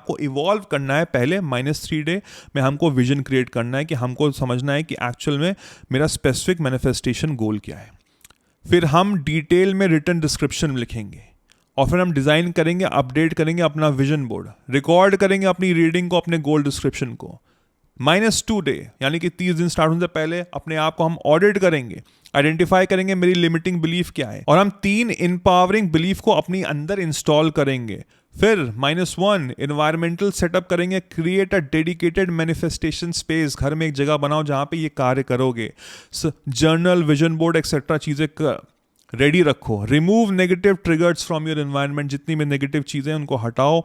को इवॉल्व करना है। पहले -3 डे में हमको विजन क्रिएट करना है कि हमको समझना है कि एक्चुअल में मेरा स्पेसिफिक मैनिफेस्टेशन गोल क्या है। फिर हम डिटेल में रिटन डिस्क्रिप्शन लिखेंगे और फिर हम डिज़ाइन करेंगे, अपडेट करेंगे अपना विजन बोर्ड, रिकॉर्ड करेंगे अपनी रीडिंग को, अपने गोल डिस्क्रिप्शन को। -2 डे यानी कि 30 दिन स्टार्ट होने से पहले अपने आप को हम ऑडिट करेंगे, आइडेंटिफाई करेंगे मेरी लिमिटिंग बिलीफ क्या है और हम 3 इंपावरिंग बिलीफ को अपनी अंदर इंस्टॉल करेंगे। फिर -1 एनवायरमेंटल सेटअप करेंगे, create a dedicated manifestation space, घर में एक जगह बनाओ जहां पे ये कार्य करोगे। जर्नल, विजन बोर्ड एक्सेट्रा चीजें रेडी रखो। Remove negative triggers from your environment, जितनी भी नेगेटिव चीजें उनको हटाओ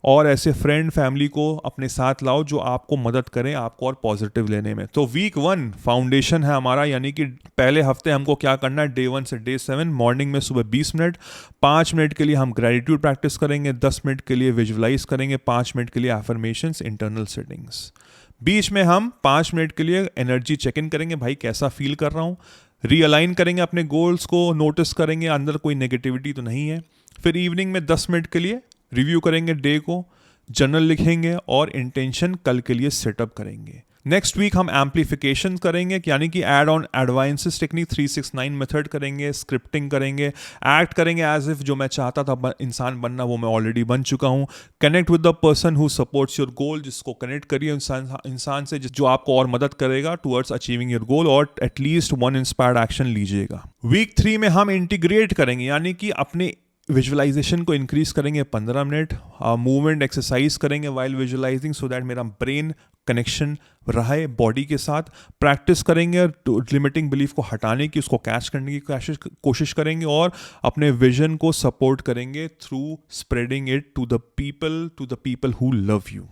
और ऐसे फ्रेंड फैमिली को अपने साथ लाओ जो आपको मदद करें आपको और पॉजिटिव लेने में। तो वीक 1 फाउंडेशन है हमारा, यानी कि पहले हफ्ते हमको क्या करना है, डे 1 से डे 7 मॉर्निंग में सुबह 20 मिनट, 5 मिनट के लिए हम ग्रेटिट्यूड प्रैक्टिस करेंगे, 10 मिनट के लिए विजुअलाइज करेंगे, 5 मिनट के लिए एफर्मेशंस, इंटरनल सेटिंग्स। बीच में हम 5 मिनट के लिए एनर्जी चेक इन करेंगे, भाई कैसा फील कर रहा हूँ, रीअलाइन करेंगे अपने गोल्स को, नोटिस करेंगे अंदर कोई नेगेटिविटी तो नहीं है। फिर इवनिंग में 10 मिनट के लिए रिव्यू करेंगे डे को, जर्नल लिखेंगे और इंटेंशन कल के लिए सेटअप करेंगे। नेक्स्ट वीक हम एम्पलीफिकेशन करेंगे, यानी कि add on advances technique 369 method करेंगे, स्क्रिप्टिंग करेंगे, एक्ट करेंगे एज इफ जो मैं चाहता था इंसान बनना वो मैं ऑलरेडी बन चुका हूँ। Connect with the person who supports your goal, जिसको कनेक्ट करिए इंसान से जो आपको और मदद करेगा टुवर्ड्स अचीविंग योर गोल, और एटलीस्ट 1 इंस्पायर्ड एक्शन लीजिएगा। वीक 3 में हम इंटीग्रेट करेंगे, यानी कि अपने विजुअलाइजेशन को इंक्रीज करेंगे 15 मिनट, मूवमेंट एक्सरसाइज करेंगे वाइल विजुअलाइजिंग सो दैट मेरा ब्रेन कनेक्शन रहे बॉडी के साथ। प्रैक्टिस करेंगे लिमिटिंग बिलीफ को हटाने की, उसको कैच करने की कोशिश करेंगे और अपने विजन को सपोर्ट करेंगे through spreading it to the people who love you.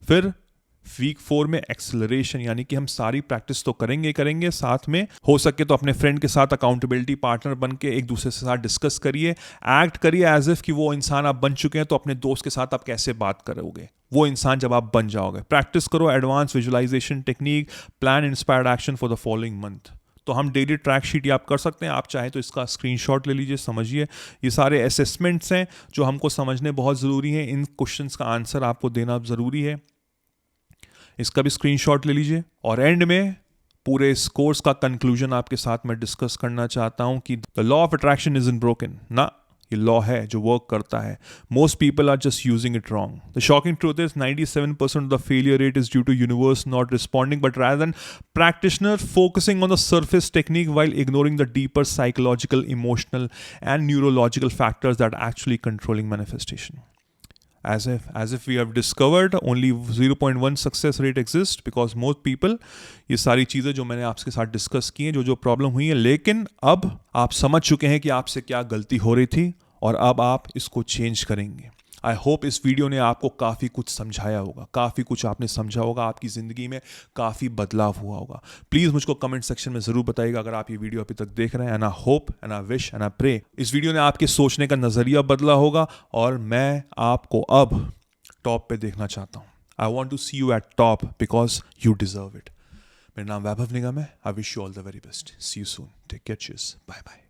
फिर वीक 4 में एक्सेलरेशन, यानी कि हम सारी प्रैक्टिस तो करेंगे, साथ में हो सके तो अपने फ्रेंड के साथ अकाउंटेबिलिटी पार्टनर बन के एक दूसरे के साथ डिस्कस करिए, एक्ट करिए एज इफ कि वो इंसान आप बन चुके हैं। तो अपने दोस्त के साथ आप कैसे बात करोगे वो इंसान जब आप बन जाओगे। प्रैक्टिस करो advance visualization technique, plan inspired action for the following month. तो हम डेली ट्रैक शीट आप कर सकते हैं, आप चाहें तो इसका स्क्रीनशॉट ले लीजिए, समझिए। ये सारे असेसमेंट्स हैं जो हमको समझने बहुत ज़रूरी हैं, इन क्वेश्चंस का आंसर आपको देना ज़रूरी है, इसका भी स्क्रीनशॉट ले लीजिए। और एंड में पूरे इस कोर्स का कंक्लूजन आपके साथ मैं डिस्कस करना चाहता हूं कि the law of attraction is in broken ना, ये लॉ है जो वर्क करता है, most people are just using it wrong. The shocking truth is 97% of the failure rate is due to universe not responding but rather than practitioner focusing on the surface technique while ignoring the deeper psychological, emotional and neurological factors that actually controlling manifestation. As if we have discovered only 0.1 success rate exists because most people, ये सारी चीज़ें जो मैंने आपके साथ discuss की हैं, जो प्रॉब्लम हुई है, लेकिन अब आप समझ चुके हैं कि आपसे क्या गलती हो रही थी और अब आप इसको चेंज करेंगे। आई होप इस वीडियो ने आपको काफ़ी कुछ समझाया होगा, काफ़ी कुछ आपने समझा होगा, आपकी ज़िंदगी में काफ़ी बदलाव हुआ होगा। प्लीज़ मुझको कमेंट सेक्शन में ज़रूर बताइएगा अगर आप ये वीडियो अभी तक देख रहे हैं। And I hope and I wish and I pray इस वीडियो ने आपके सोचने का नज़रिया बदला होगा और मैं आपको अब टॉप पे देखना चाहता हूँ। I want to see you at top because you deserve it. मेरा नाम वैभव निगम है। I wish you all the very best. See you soon. Take care. Cheers. Bye bye.